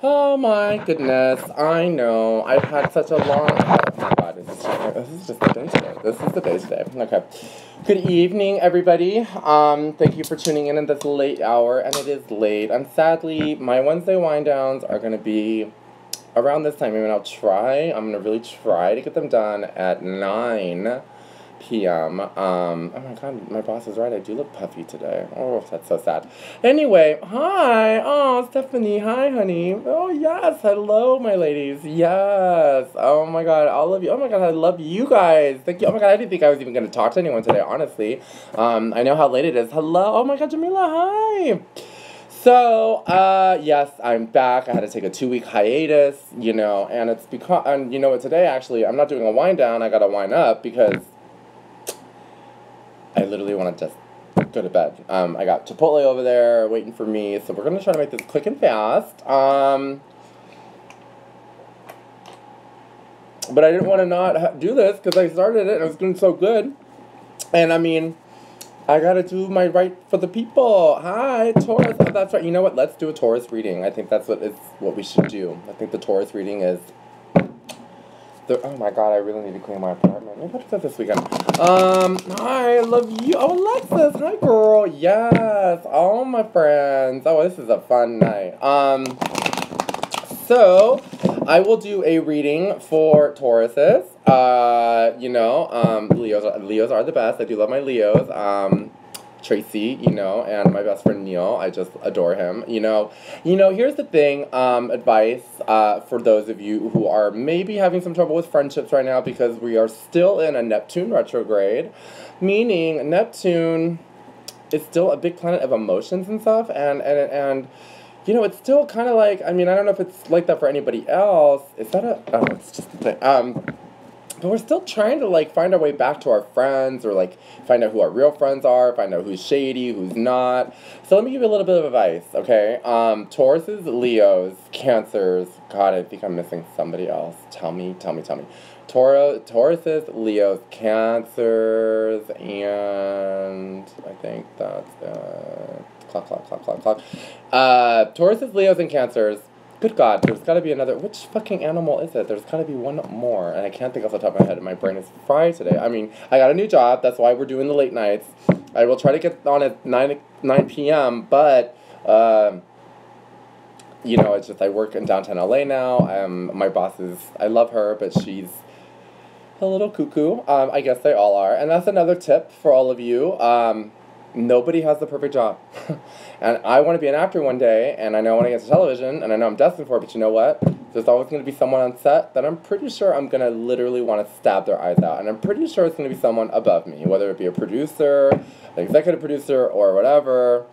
Oh my goodness, I know. I've had such a long. Oh my god, this is just the day today. This is the day today. Okay. Good evening, everybody. Thank you for tuning in this late hour, and it is late. And sadly, my Wednesday wind downs are gonna be around this time. I mean, I'm gonna really try to get them done at 9 p.m. Oh my god, my boss is right. I do look puffy today. Oh, that's so sad. Anyway, hi. Oh, Stephanie. Hi, honey. Oh, yes. Hello, my ladies. Yes. Oh my god, all of you. Oh my god, I love you guys. Thank you. Oh my god, I didn't think I was even going to talk to anyone today, honestly. I know how late it is. Hello. Oh my god, Jamila. Hi. So, yes, I'm back. I had to take a 2-week hiatus, and it's because, and you know what, today, actually, I'm not doing a wind down. I got to wind up because I literally want to just go to bed. I got Chipotle over there waiting for me, so we're going to try to make this quick and fast. But I didn't want to not do this because I started it and it was doing so good. And I mean, I got to do my right for the people. Hi, Taurus. Oh, that's right. You know what? Let's do a Taurus reading. I think that's what we should do. I think the Taurus reading is... Oh my god, I really need to clean my apartment. Maybe I'll do that this weekend. Hi, I love you. Oh, Alexis, hi, girl. Yes, all my friends. Oh, this is a fun night. So, I will do a reading for Tauruses. Leos are the best. I do love my Leos. Tracy, and my best friend Neil. I just adore him. Here's the thing, advice for those of you who are maybe having some trouble with friendships right now because we are still in a Neptune retrograde, meaning Neptune is still a big planet of emotions and stuff, and it's still kind of like, I mean, I don't know if it's like that for anybody else. Is that oh, it's just a thing. But we're still trying to, find our way back to our friends or, find out who our real friends are, find out who's shady, who's not. So let me give you a little bit of advice, okay? Tauruses, Leos, Cancers. God, I think I'm missing somebody else. Tell me. Tauruses, Leos, Cancers, and I think that's clock. Tauruses, Leos, and Cancers. Good God, there's got to be another. Which fucking animal is it? There's got to be one more, and I can't think off the top of my head, and my brain is fried today. I mean, I got a new job. That's why we're doing the late nights. I will try to get on at 9 p.m., but, it's just I work in downtown LA now. My boss is, I love her, but she's a little cuckoo. I guess they all are. And that's another tip for all of you. Nobody has the perfect job. And I want to be an actor one day, and I know I want to get to television, and I know I'm destined for it, but you know what? There's always going to be someone on set that I'm pretty sure I'm going to literally want to stab their eyes out. And I'm pretty sure it's going to be someone above me, whether it be a producer, an executive producer, or whatever.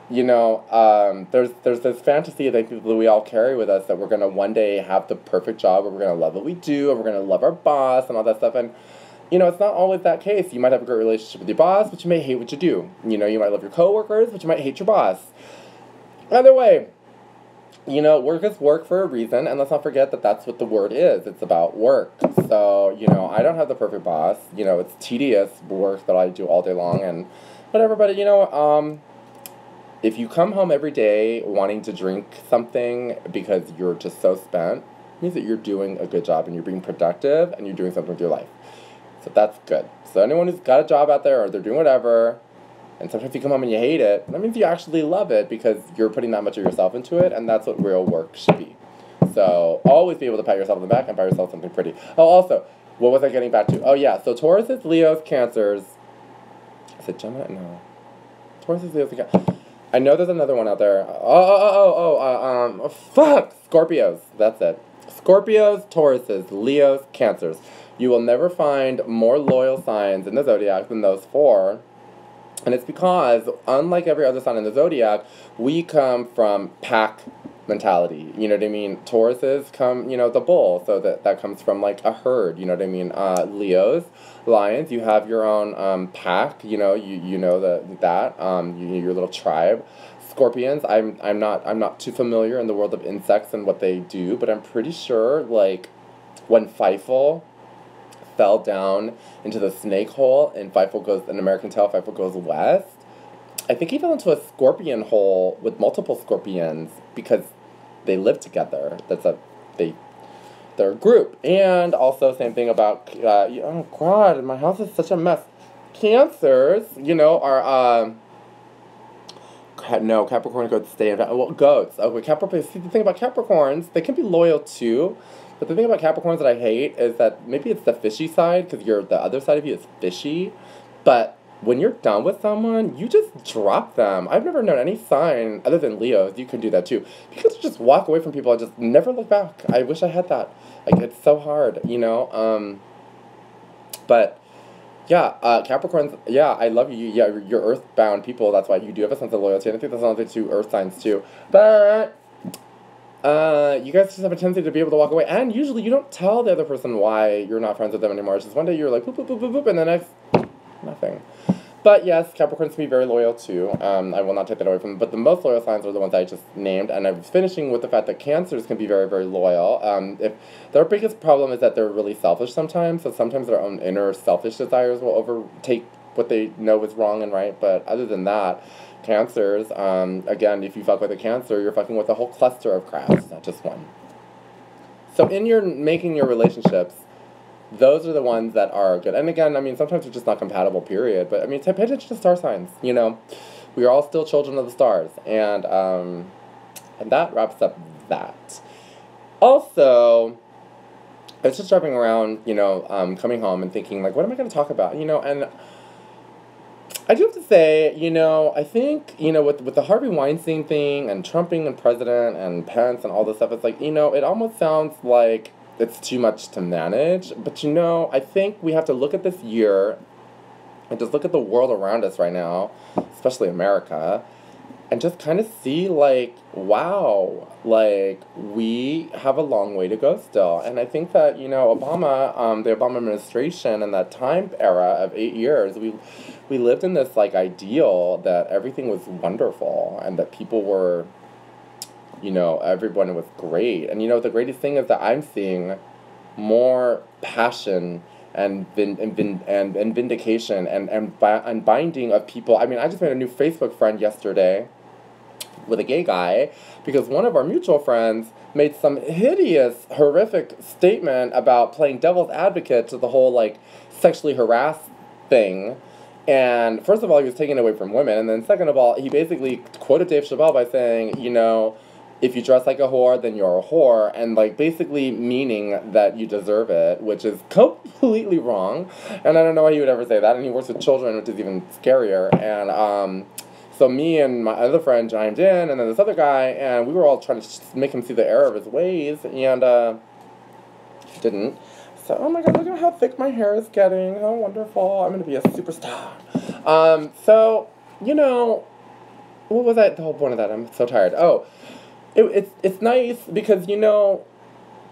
There's this fantasy that we all carry with us that we're going to one day have the perfect job, where we're going to love what we do, and we're going to love our boss, and all that stuff. And it's not always that case. You might have a great relationship with your boss, but you may hate what you do. You might love your coworkers, but you might hate your boss. Either way, work is work for a reason, and let's not forget that that's what the word is. It's about work. So, I don't have the perfect boss. It's tedious work that I do all day long and whatever, but, if you come home every day wanting to drink something because you're just so spent, it means that you're doing a good job and you're being productive and you're doing something with your life. So that's good. So anyone who's got a job out there or they're doing whatever, and sometimes you come home and you hate it, that means you actually love it because you're putting that much of yourself into it, and that's what real work should be. So always be able to pat yourself on the back and buy yourself something pretty. Oh, also, what was I getting back to? Oh, yeah, so Tauruses, Leos, Cancers. Is it Gemini? No. Tauruses, Leos, and Cancers. I know there's another one out there. Fuck! Scorpios. That's it. Scorpios, Tauruses, Leos, Cancers. You will never find more loyal signs in the zodiac than those four. And it's because, unlike every other sign in the zodiac, we come from pack mentality. You know what I mean? Tauruses come, the bull. So that comes from, a herd. You know what I mean? Leos, lions, you have your own pack. You know that your little tribe. Scorpions, I'm not too familiar in the world of insects and what they do, but I'm pretty sure, when Feifel fell down into the snake hole, and an American Tail, Feifel goes west. I think he fell into a scorpion hole with multiple scorpions because they live together. They're a group. And also, same thing about, oh God, my house is such a mess. Cancers, are, no, Capricorn goats stay in, well, goats. Okay, Capricorn, see, the thing about Capricorns, they can be loyal too, but the thing about Capricorns that I hate is that maybe it's the fishy side, because the other side of you is fishy, but when you're done with someone, you just drop them. I've never known any sign, other than Leos, you can do that too. You can just walk away from people and just never look back. I wish I had that. Like, it's so hard, but... Yeah, Capricorns, yeah, I love you. Yeah, you're earthbound people. That's why you do have a sense of loyalty. And I think that's another two earth signs, too. But, you guys just have a tendency to be able to walk away. And usually you don't tell the other person why you're not friends with them anymore. It's just one day you're like, boop, boop, boop, boop, boop, and the next, nothing. But yes, Capricorns can be very loyal, too. I will not take that away from them. But the most loyal signs are the ones I just named. And I was finishing with the fact that Cancers can be very, very loyal. If their biggest problem is that they're really selfish sometimes. So sometimes their own inner selfish desires will overtake what they know is wrong and right. But other than that, Cancers, again, if you fuck with a Cancer, you're fucking with a whole cluster of crabs, not just one. So in making your relationships, those are the ones that are good. And again, I mean, sometimes they're just not compatible, period. But, I mean, pay attention to star signs, We are all still children of the stars. And that wraps up that. Also, I was just driving around, coming home and thinking, like, what am I going to talk about? And I do have to say, I think, with the Harvey Weinstein thing and Trump being president and Pence and all this stuff, it's like, it almost sounds like it's too much to manage. But, I think we have to look at this year and just look at the world around us right now, especially America, and just kind of see, like, wow, like, we have a long way to go still. And I think that, Obama, the Obama administration and that time era of 8 years, we lived in this, like, ideal that everything was wonderful and that people were, everyone was great. And, the greatest thing is that I'm seeing more passion and vindication and binding of people. I mean, I just made a new Facebook friend yesterday with a gay guy because one of our mutual friends made some hideous, horrific statement about playing devil's advocate to the whole, like, sexually harassed thing. And first of all, he was taking it away from women. And then second of all, he basically quoted Dave Chappelle by saying, if you dress like a whore, then you're a whore, and, like, basically meaning that you deserve it, which is completely wrong, and I don't know why he would ever say that, and he works with children, which is even scarier, and, so me and my other friend chimed in, and then this other guy, and we were all trying to make him see the error of his ways, and, he didn't. So, oh my god, look at how thick my hair is getting, how wonderful, I'm gonna be a superstar. So, what was the whole point of that? I'm so tired. Oh, it's nice because,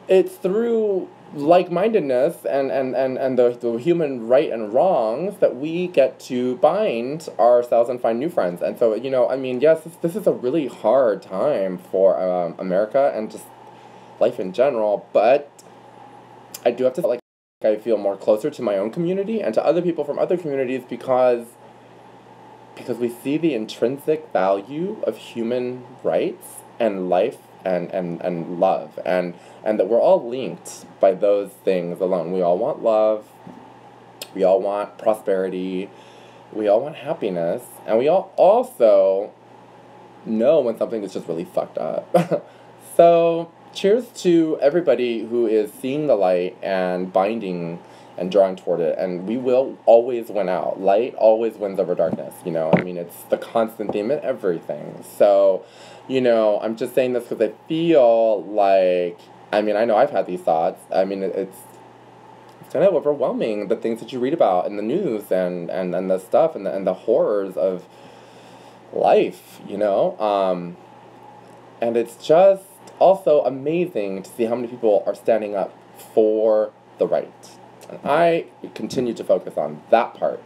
it's through like-mindedness and the human right and wrongs that we get to bind ourselves and find new friends. And so, I mean, yes, this is a really hard time for America and just life in general, but I do have to, like, I feel more closer to my own community and to other people from other communities because we see the intrinsic value of human rights and life and love and that we're all linked by those things alone. We all want love, we all want prosperity, we all want happiness, and we all also know when something is just really fucked up. So cheers to everybody who is seeing the light and binding and drawing toward it, and we will always win out. Light always wins over darkness, I mean, it's the constant theme in everything. So, I'm just saying this because I feel like, I mean, I know I've had these thoughts. I mean, it's kind of overwhelming, the things that you read about in the news and the stuff and the horrors of life, and it's just also amazing to see how many people are standing up for the right. And I continue to focus on that part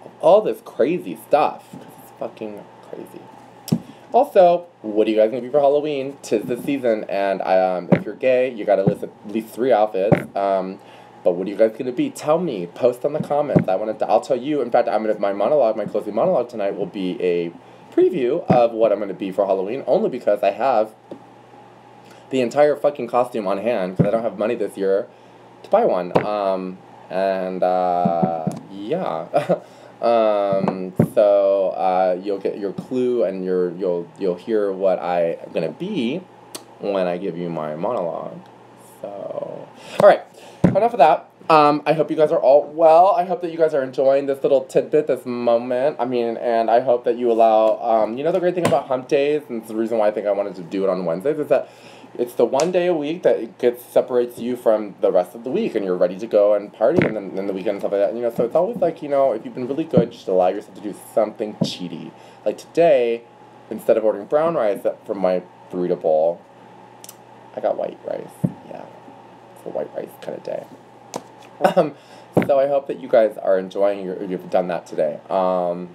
of all this crazy stuff, because it's fucking crazy. Also, what are you guys going to be for Halloween? 'Tis the season, and if you're gay, you got to list at least 3 outfits. But what are you guys going to be? Tell me. Post on the comments. I'll tell you. In fact, my closing monologue tonight will be a preview of what I'm going to be for Halloween, only because I have the entire fucking costume on hand because I don't have money this year to buy one. Yeah. So you'll get your clue and you'll hear what I am gonna be when I give you my monologue. So, all right, enough of that. I hope you guys are all well. I hope that you guys are enjoying this little tidbit, this moment. I mean, and I hope that you allow, the great thing about hump days, and it's the reason why I think I wanted to do it on Wednesdays, is that it's the one day a week that separates you from the rest of the week, and you're ready to go and party, and then the weekend and stuff like that. And, so it's always like, if you've been really good, you should allow yourself to do something cheaty. Like today, instead of ordering brown rice from my burrito bowl, I got white rice. Yeah, it's a white rice kind of day. So I hope that you guys are enjoying you've done that today. All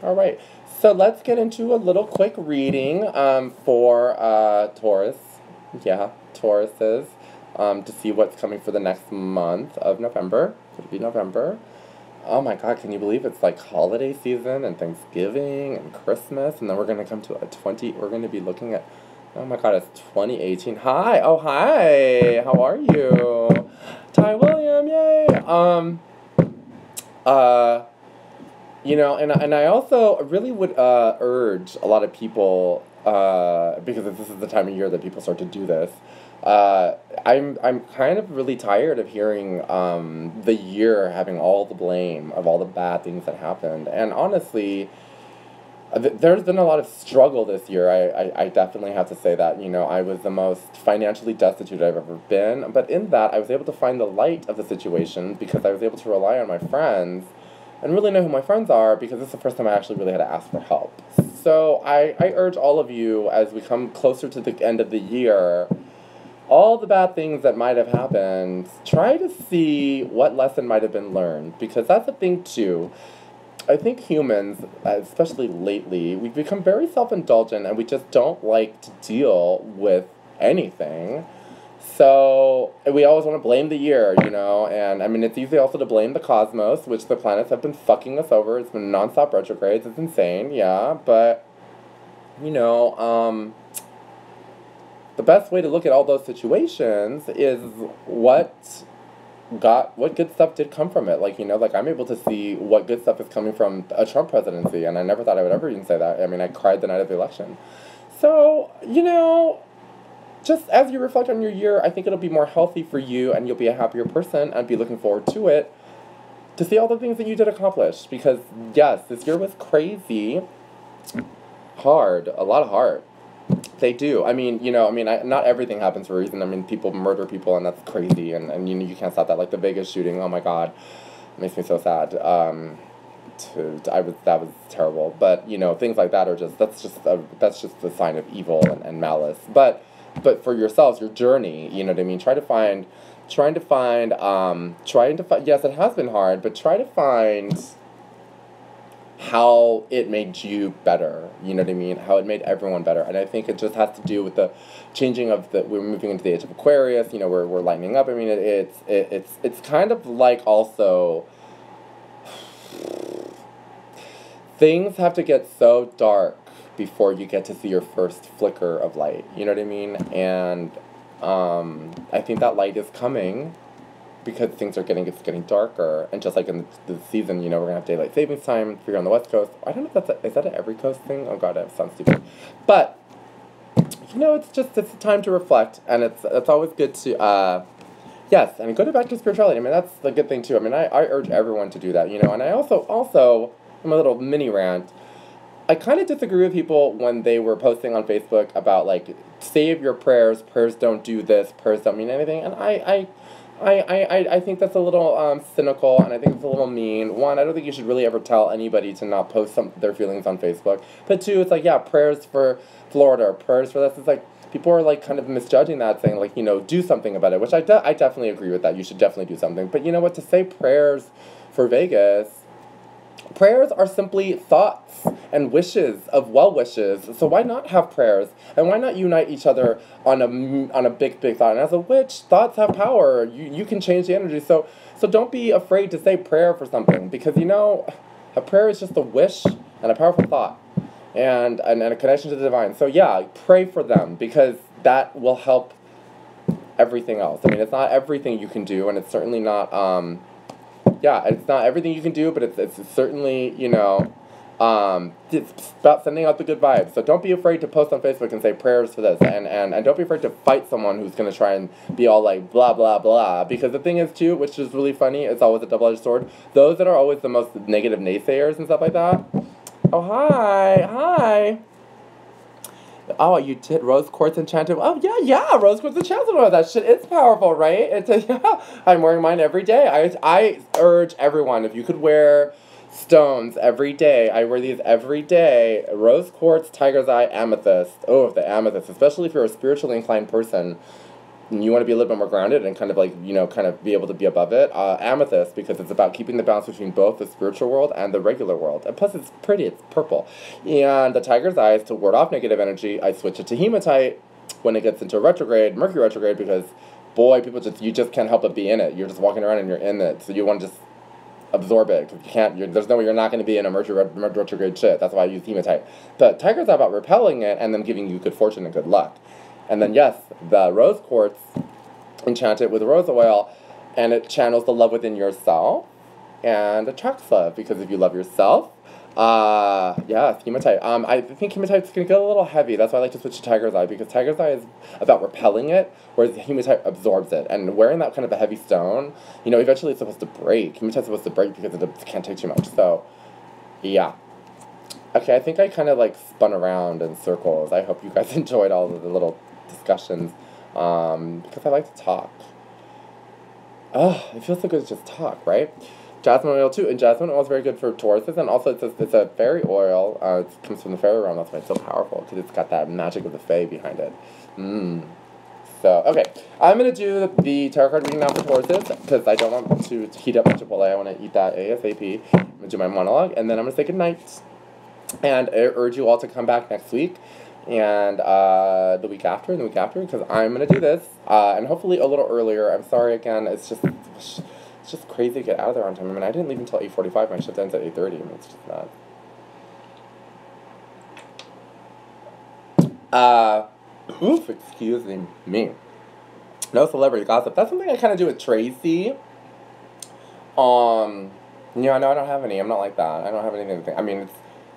right. So let's get into a little quick reading for Taurus. Yeah, Tauruses. To see what's coming for the next month of November. It'll be November. Oh my God, can you believe it's like holiday season and Thanksgiving and Christmas, and then we're gonna come to we're gonna be looking at, oh my God, it's 2018. Hi, oh hi, how are you? Ty William, yay. And I also really would urge a lot of people, because this is the time of year that people start to do this. I'm kind of really tired of hearing the year having all the blame of all the bad things that happened. And honestly, there's been a lot of struggle this year. I definitely have to say that. I was the most financially destitute I've ever been. But in that, I was able to find the light of the situation because I was able to rely on my friends and really know who my friends are, because this is the first time I actually really had to ask for help. So I urge all of you, as we come closer to the end of the year, all the bad things that might have happened, try to see what lesson might have been learned, because that's the thing too. I think humans, especially lately, we've become very self-indulgent and we just don't like to deal with anything. So we always want to blame the year, and I mean, it's easy also to blame the cosmos, which the planets have been fucking us over. It's been nonstop retrogrades. It's insane, yeah, but, the best way to look at all those situations is what good stuff did come from it. I'm able to see what good stuff is coming from a Trump presidency, and I never thought I would ever even say that. I mean, I cried the night of the election. So, just as you reflect on your year, I think it'll be more healthy for you, and you'll be a happier person, and be looking forward to it, to see all the things that you did accomplish. Because, yes, this year was crazy, hard, a lot of heart. They do. I mean, not everything happens for a reason. I mean, people murder people, and that's crazy, and you can't stop that. Like the Vegas shooting, oh my God, it makes me so sad. That was terrible. But, things like that are that's just a sign of evil and malice. But for yourselves, your journey, you know what I mean? Yes, it has been hard, but try to find how it made you better, you know what I mean? How it made everyone better. And I think it just has to do with the changing we're moving into the age of Aquarius, we're lightening up. I mean, it's kind of like also, things have to get so dark before you get to see your first flicker of light, you know what I mean? And I think that light is coming because things are getting darker, and just like in the season, we're gonna have daylight savings time if you're on the West Coast. I don't know if is that an every coast thing? Oh God, that sounds stupid. But it's a time to reflect, and it's always good to yes, and go back to spirituality. I mean, that's the good thing too. I mean, I urge everyone to do that, and I also I'm a little mini rant. I kind of disagree with people when they were posting on Facebook about save your prayers don't do this, prayers don't mean anything, and I think that's a little cynical, and I think it's a little mean. One, I don't think you should really ever tell anybody to not post their feelings on Facebook. But two, it's prayers for Florida, or prayers for this. It's people are kind of misjudging that, saying do something about it, which I definitely agree with that. You should definitely do something. But you know what? To say prayers for Vegas, prayers are simply thoughts and wishes of well wishes. So why not have prayers? And why not unite each other on a big thought? And as a witch, thoughts have power. You can change the energy. So don't be afraid to say prayer for something, because a prayer is just a wish and a powerful thought, and a connection to the divine. So yeah, pray for them, because that will help everything else. I mean, it's not everything you can do, and it's certainly not, yeah, it's not everything you can do, but it's certainly, you know, it's about sending out the good vibes. So don't be afraid to post on Facebook and say prayers for this, and don't be afraid to fight someone who's going to try and be all like blah, blah, blah. Because the thing is, too, which is really funny, it's always a double-edged sword, those that are always the most negative naysayers and stuff like that. Oh, hi. Oh, you did rose quartz enchanted. Oh, yeah, rose quartz enchanted. Oh, that shit is powerful, right? Yeah, I'm wearing mine every day. I urge everyone, if you could wear stones every day, I wear these every day. Rose quartz, tiger's eye, amethyst. Oh, the amethyst, especially if you're a spiritually inclined person and you want to be a little bit more grounded and kind of like, you know, kind of be able to be above it. Amethyst, because it's about keeping the balance between both the spiritual world and the regular world. And plus, it's pretty, it's purple. And the tiger's eye is to ward off negative energy. I switch it to hematite when it gets into retrograde, Mercury retrograde, because, boy, you just can't help but be in it. You're just walking around and you're in it. So you want to just absorb it, because you can't, there's no way you're not going to be in a Mercury retrograde shit. That's why I use hematite. But tiger's eye about repelling it and then giving you good fortune and good luck. And then, yes, the rose quartz, enchant it with rose oil, and it channels the love within yourself and attracts love, because if you love yourself, yeah, hematite. I think hematite's going to get a little heavy. That's why I like to switch to tiger's eye, because tiger's eye is about repelling it, whereas hematite absorbs it. And wearing that kind of a heavy stone, you know, eventually it's supposed to break. Hematite's supposed to break because it can't take too much. So, yeah. Okay, I think I kind of like spun around in circles. I hope you guys enjoyed all of the little discussions, because I like to talk. Oh, it feels so good to just talk, right? Jasmine oil too, and jasmine oil is very good for Tauruses, and also it's a fairy oil. It comes from the fairy realm. That's why it's so powerful, because it's got that magic of the fae behind it. So, okay, I'm going to do the tarot card reading now for Tauruses, because I don't want to heat up my Chipotle. I want to eat that ASAP. I'm going to do my monologue, and then I'm going to say goodnight. And I urge you all to come back next week, and the week after, because I'm going to do this, and hopefully a little earlier. I'm sorry again, it's just crazy to get out of there on time. I mean, I didn't leave until 8:45, my shift ends at 8:30, I mean, it's just not. Oof, excuse me. No celebrity gossip. That's something I kind of do with Tracy. Yeah, no, I don't have any. I'm not like that. I don't have anything to think. I mean,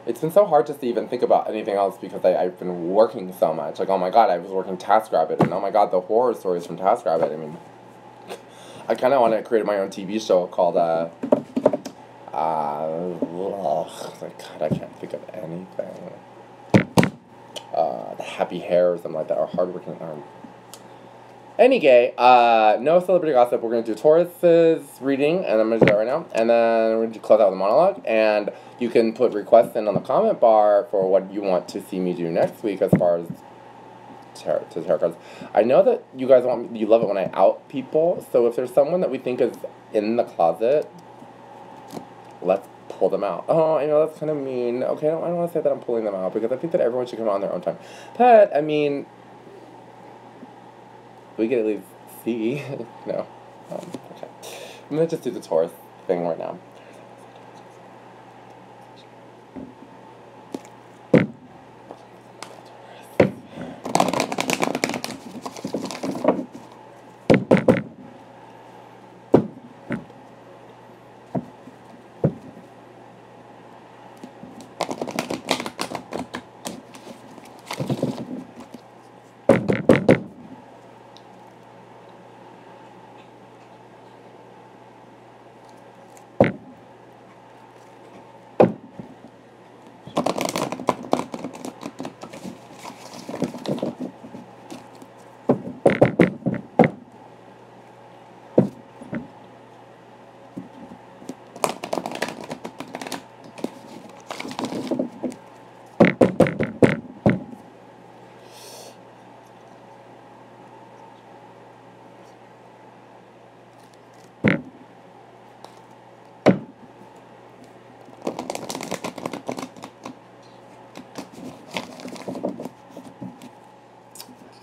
it's been so hard just to even think about anything else, because I've been working so much. Like, oh my god, I was working TaskRabbit, and oh my god, the horror stories from TaskRabbit. I mean, I kind of want to create my own TV show called, God, I can't think of anything. The Happy Hair or something like that, or Hardworking Arm. Anyway, no celebrity gossip. We're going to do Taurus's reading, and I'm going to do that right now. And then we're going to close out with a monologue. And you can put requests in on the comment bar for what you want to see me do next week as far as tarot cards. I know that you guys you love it when I out people. So if there's someone that we think is in the closet, let's pull them out. Oh, I know that's kind of mean. Okay, I don't want to say that I'm pulling them out, because I think that everyone should come out on their own time. But, I mean, we can at least see. No. Okay. I'm going to just do the Taurus thing right now.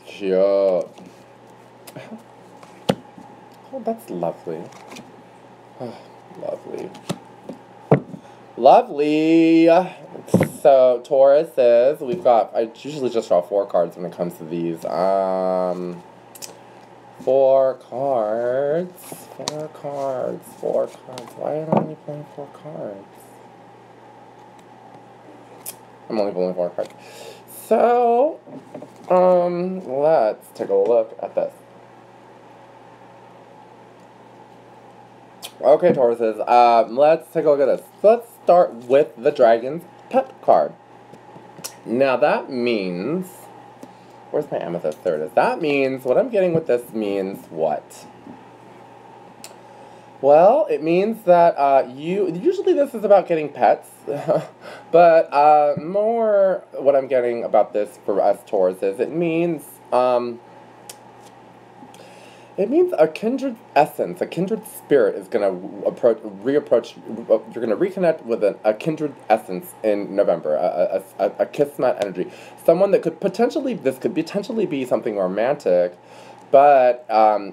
Cute. Oh, that's lovely. Oh, lovely. Lovely. So Taurus is, I usually just draw 4 cards when it comes to these. 4 cards. 4 cards. 4 cards. Why am I only playing 4 cards? I'm only pulling 4 cards. So, let's take a look at this. Okay, Tauruses, let's take a look at this. Let's start with the Dragon's Pet card. Now that means, where's my amethyst? There it is. That means, what I'm getting with this means what? Well, it means that usually this is about getting pets, but more what I'm getting about this for us Tauruses, it means a kindred essence, a kindred spirit is going to reapproach, you're going to reconnect with a kindred essence in November, a kismet energy. Someone that could potentially be something romantic, but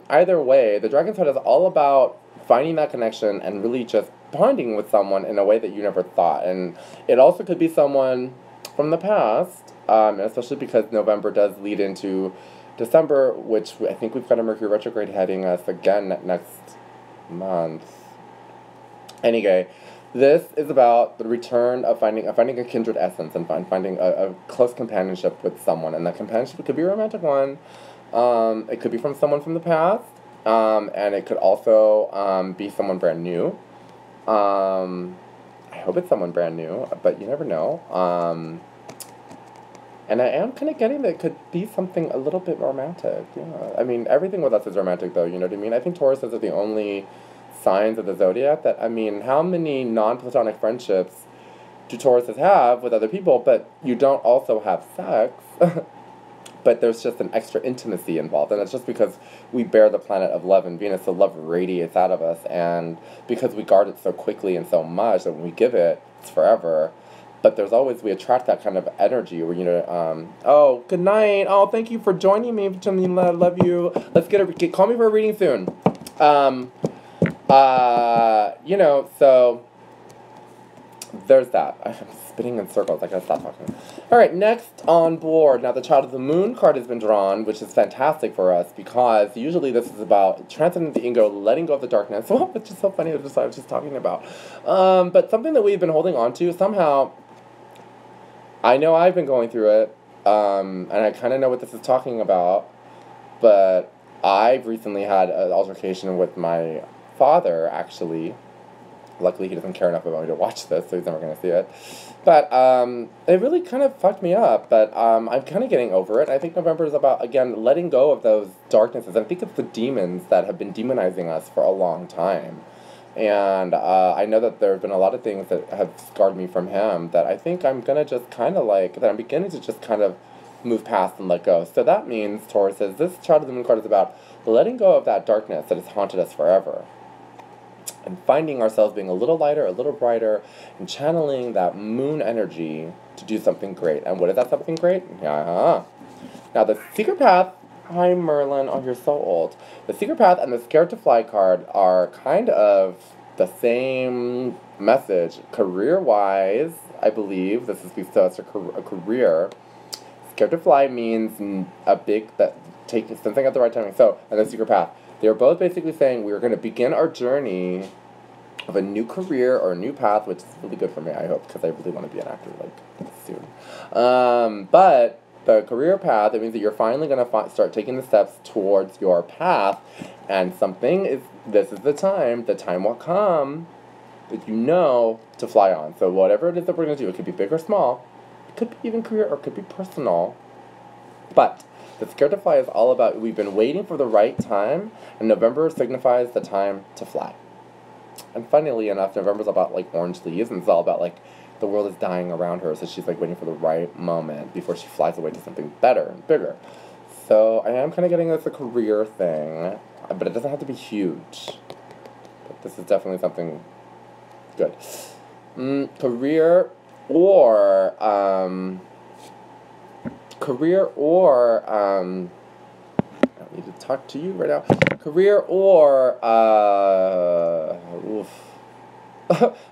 either way, the Dragon's Heart is all about finding that connection and really just bonding with someone in a way that you never thought. And it also could be someone from the past, especially because November does lead into December, which I think we've got a Mercury retrograde heading us again next month. Anyway, this is about the return of finding a kindred essence and finding a close companionship with someone. And that companionship could be a romantic one. It could be from someone from the past. And it could also be someone brand new. I hope it's someone brand new, but you never know. And I am kind of getting that it could be something a little bit romantic. Yeah. I mean, everything with us is romantic, though, you know what I mean? I think Tauruses are the only signs of the zodiac that, I mean, how many non-platonic friendships do Tauruses have with other people, but you don't also have sex? But there's just an extra intimacy involved, and it's just because we bear the planet of love and Venus, so love radiates out of us, and because we guard it so quickly and so much that when we give it, it's forever. But we attract that kind of energy where, you know, oh, good night, oh, thank you for joining me, Janine, I love you, let's call me for a reading soon. You know, so there's that. I'm spinning in circles. I gotta stop talking. Alright, next on board. Now, the Child of the Moon card has been drawn, which is fantastic for us because usually this is about transcending the ego, letting go of the darkness, which is so funny, that's what I was just talking about. But something that we've been holding on to, somehow, I know I've been going through it, and I kind of know what this is talking about, but I've recently had an altercation with my father, actually. Luckily, he doesn't care enough about me to watch this, so he's never going to see it. But it really kind of fucked me up, but I'm kind of getting over it. I think November is about, again, letting go of those darknesses. I think it's the demons that have been demonizing us for a long time. And I know that there have been a lot of things that have scarred me from him that I think I'm going to just kind of that I'm beginning to just kind of move past and let go. So that means, Taurus says, this Child of the Moon card is about letting go of that darkness that has haunted us forever. And finding ourselves being a little lighter, a little brighter, and channeling that moon energy to do something great. And what is that something great? Yeah. Now, the Secret Path, hi Merlin, oh, you're so old. The Secret Path and the Scared to Fly card are kind of the same message. Career-wise, I believe, this is because it's a career. Scared to Fly means taking something at the right timing. So, and the Secret Path. They're both basically saying we're going to begin our journey of a new career or a new path, which is really good for me, I hope, because I really want to be an actor, soon. But the career path, it means that you're finally going to start taking the steps towards your path, and this is the time will come that you know to fly on. So whatever it is that we're going to do, it could be big or small, it could be even career or it could be personal, but the Scared to Fly is all about, we've been waiting for the right time, and November signifies the time to fly. And funnily enough, November's about, orange leaves, and it's all about, the world is dying around her, so she's, waiting for the right moment before she flies away to something better and bigger. So I am kind of getting this a career thing, but it doesn't have to be huge. But this is definitely something good. Career or, I don't need to talk to you right now. Career or,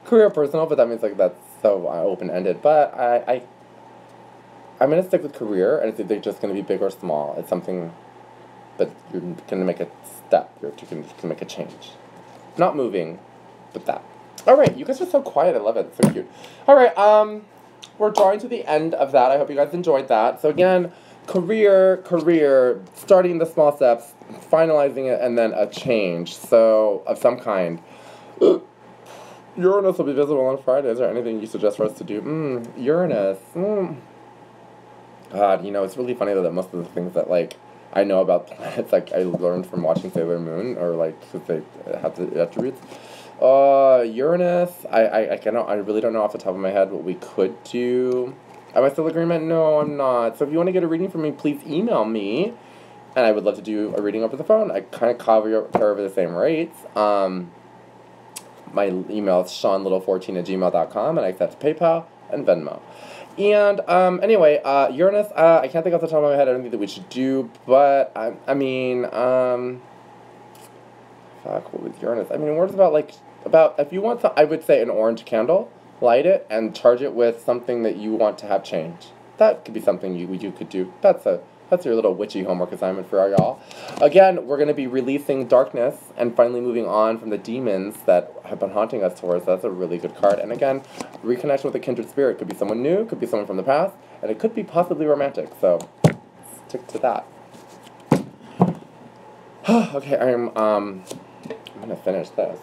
career or personal, but that means, that's so open-ended. But I'm going to stick with career, and it's either just going to be big or small. It's something that you're going to make a step. You can make a change. Not moving, but that. All right, you guys are so quiet. I love it. It's so cute. All right, we're drawing to the end of that. I hope you guys enjoyed that. So again, career, starting the small steps, finalizing it, and then a change. So of some kind. Uranus will be visible on Friday. Is there anything you suggest for us to do? Uranus. God, you know, it's really funny though that most of the things that, like, I know about planets, like, I learned from watching Sailor Moon, or, like, because they have the attributes. Uranus, I really don't know off the top of my head what we could do. Am I still in agreement? No, I'm not. So if you want to get a reading from me, please email me, and I would love to do a reading over the phone. I kind of cover the same rates. My email is seanlittle14@gmail.com, and I accept PayPal and Venmo. And, anyway, Uranus, I can't think off the top of my head anything that we should do, but, I mean, fuck, what was Uranus? I mean, words about, if you want I would say an orange candle, light it, and charge it with something that you want to have change. That could be something you could do. That's your little witchy homework assignment for y'all. Again, we're going to be releasing darkness and finally moving on from the demons that have been haunting us towards. That's a really good card. And again, reconnection with a kindred spirit. Could be someone new, could be someone from the past, and it could be possibly romantic. So, stick to that. Okay, I'm going to finish this.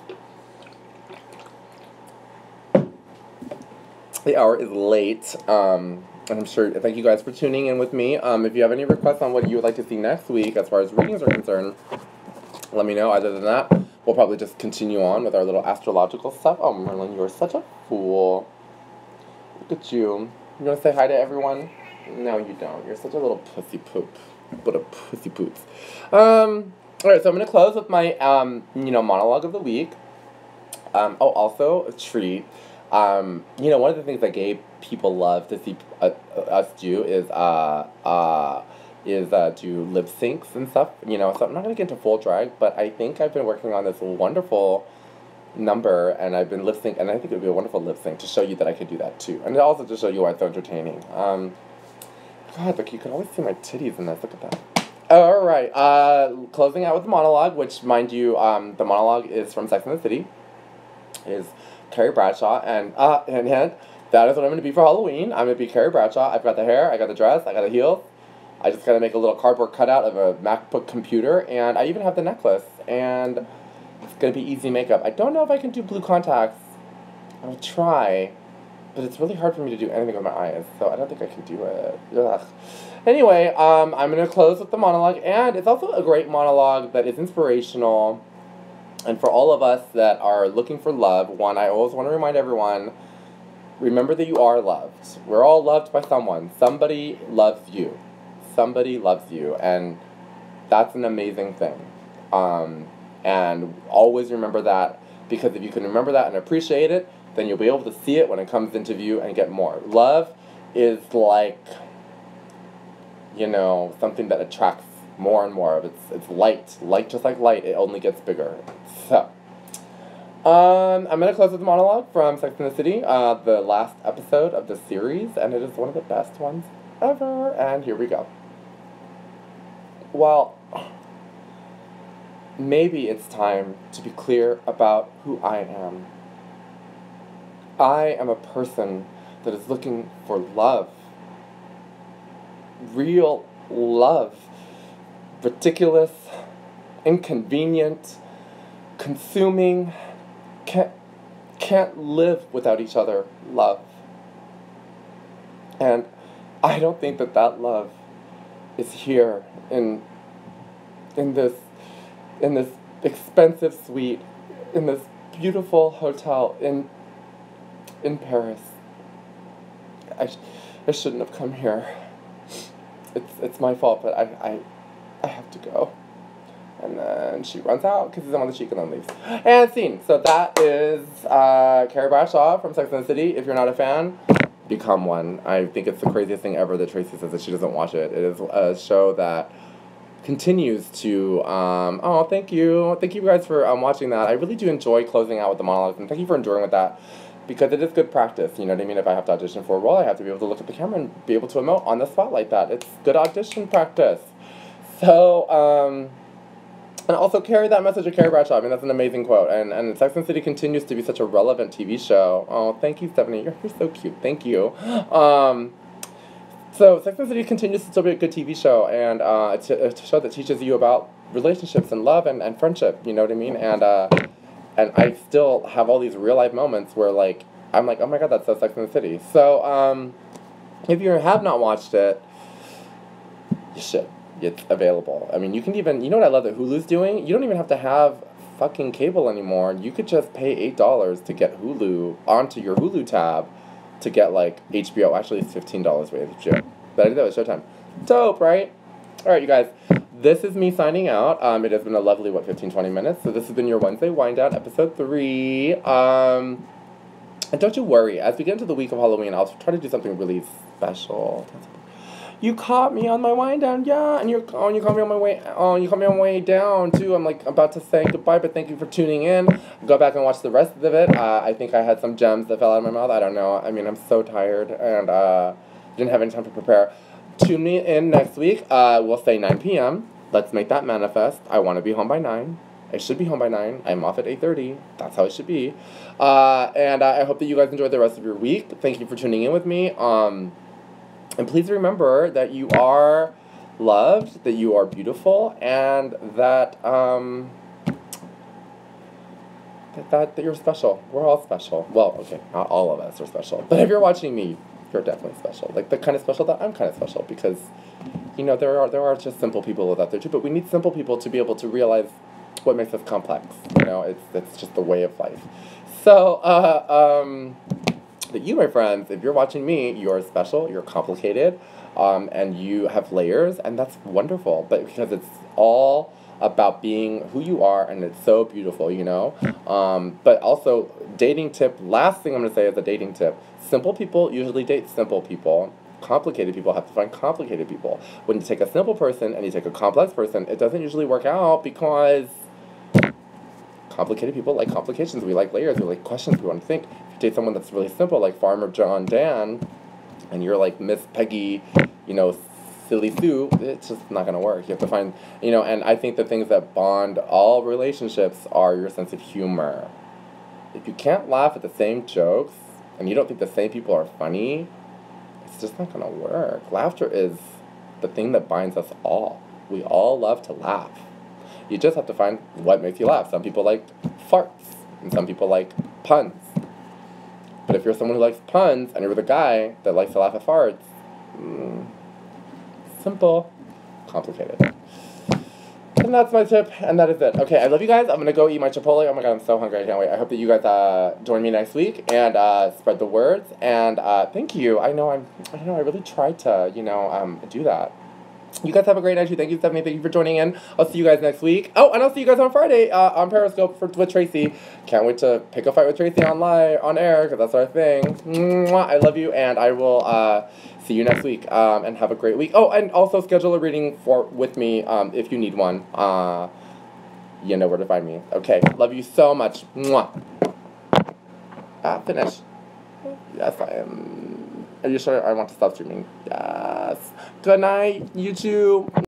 The hour is late. And I'm sure, thank you guys for tuning in with me. If you have any requests on what you would like to see next week as far as readings are concerned, let me know. Other than that, we'll probably just continue on with our little astrological stuff. Oh, Merlin, you're such a fool. Look at you. You want to say hi to everyone? No, you don't. You're such a little pussy poop. What a pussy poops. Alright, so I'm going to close with my, monologue of the week. Also, a treat. One of the things that gay people love to see us do is do lip syncs and stuff, so I'm not going to get into full drag, but I think I've been working on this wonderful number, and I've been lip sync, and I think it would be a wonderful lip sync to show you that I could do that too, and also to show you why it's so entertaining. God, look, you can always see my titties in this, look at that. Alright, closing out with the monologue, which, mind you, the monologue is from Sex and the City, is Carrie Bradshaw, and that is what I'm going to be for Halloween. I'm going to be Carrie Bradshaw. I've got the hair, I got the dress, I got the heels. I just got to make a little cardboard cutout of a MacBook computer, and I even have the necklace, and it's going to be easy makeup. I don't know if I can do blue contacts. I'll try, but it's really hard for me to do anything with my eyes, so I don't think I can do it. Ugh. Anyway, I'm going to close with the monologue, and it's also a great monologue that is inspirational. And for all of us that are looking for love, one, I always want to remind everyone, remember that you are loved. We're all loved by someone. Somebody loves you. Somebody loves you. And that's an amazing thing. And always remember that, because if you can remember that and appreciate it, then you'll be able to see it when it comes into view and get more. Love is like, something that attracts more and more. It's light. Light, just like light, it only gets bigger. So, I'm going to close with a monologue from Sex and the City, the last episode of the series, and it is one of the best ones ever, and here we go. Well, maybe it's time to be clear about who I am. I am a person that is looking for love. Real love. Ridiculous, inconvenient, consuming, can't live without each other love. And I don't think that love is here in this expensive suite, in this beautiful hotel in Paris. I shouldn't have come here. It's my fault, but I have to go. And then she runs out, kisses him on the cheek, and then leaves. And scene. So that is Carrie Bradshaw from Sex and the City. If you're not a fan, become one. I think it's the craziest thing ever that Tracy says that she doesn't watch it. It is a show that continues to, thank you. Thank you guys for watching that. I really do enjoy closing out with the monologues, and thank you for enduring with that. because it is good practice, you know what I mean? If I have to audition for a role, I have to be able to look at the camera and be able to emote on the spot like that. It's good audition practice. So, and also carry that message of Carrie Bradshaw. I mean, that's an amazing quote. And Sex and the City continues to be such a relevant TV show. Oh, thank you, Stephanie. You're so cute. Thank you. So Sex and the City continues to still be a good TV show, and it's a show that teaches you about relationships and love and friendship, you know what I mean? And I still have all these real life moments where, like, I'm like, oh my god, that's so Sex and the City. So, if you have not watched it, you should. It's available. I mean, you can even, you know what I love that Hulu's doing? You don't even have to have fucking cable anymore. You could just pay $8 to get Hulu onto your Hulu tab to get, like, HBO. Actually, it's $15 with HBO. But I did that with Showtime. Dope, right? Alright, you guys. This is me signing out. It has been a lovely, 15-20 minutes. So this has been your Wednesday Wind Down, episode 3. And don't you worry. As we get into the week of Halloween, I'll try to do something really special. You caught me on my wind down, yeah, and you caught me on my way. Oh, you caught me on my way down too. I'm like about to say goodbye, but thank you for tuning in. Go back and watch the rest of it. I think I had some gems that fell out of my mouth. I don't know. I mean, I'm so tired and didn't have any time to prepare. Tune me in next week. We'll say 9 p.m. Let's make that manifest. I want to be home by 9. I should be home by 9. I'm off at 8:30. That's how it should be. And I hope that you guys enjoy the rest of your week. Thank you for tuning in with me. And please remember that you are loved, that you are beautiful, and that that you're special. We're all special. Well, okay, not all of us are special, but if you're watching me, you're definitely special. Like the kind of special that I'm kind of special because, you know, there are just simple people out there too, but we need simple people to be able to realize what makes us complex. You know, it's just the way of life. So, that you, my friends, if you're watching me, you're special, you're complicated, and you have layers, and that's wonderful. But because it's all about being who you are, and it's so beautiful, you know. But also, dating tip. Last thing I'm gonna say is a dating tip. Simple people usually date simple people. Complicated people have to find complicated people. When you take a simple person and you take a complex person, it doesn't usually work out because complicated people like complications. We like layers. We like questions. We want to think. If you date someone that's really simple, like Farmer John Dan, and you're like Miss Peggy, you know, Silly Sue, it's just not going to work. You have to find, you know, and I think the things that bond all relationships are your sense of humor. If you can't laugh at the same jokes, and you don't think the same people are funny, it's just not going to work. Laughter is the thing that binds us all. We all love to laugh. You just have to find what makes you laugh. Some people like farts, and some people like puns. But if you're someone who likes puns, and you're the guy that likes to laugh at farts, simple, complicated. And that's my tip, and that is it. Okay, I love you guys. I'm going to go eat my Chipotle. Oh my god, I'm so hungry. I can't wait. I hope that you guys join me next week and spread the words. And thank you. I know I really tried to, you know, do that. You guys have a great night too. Thank you, Stephanie. Thank you for joining in. I'll see you guys next week. Oh, and I'll see you guys on Friday on Periscope with Tracy. Can't wait to pick a fight with Tracy on air, because that's our thing. Mwah, I love you, and I will see you next week. And have a great week. Oh, and also schedule a reading with me if you need one. You know where to find me. Okay, love you so much. Mwah. Finish. Yes, I am. Are you sure I want to stop streaming? Yes. Good night, YouTube.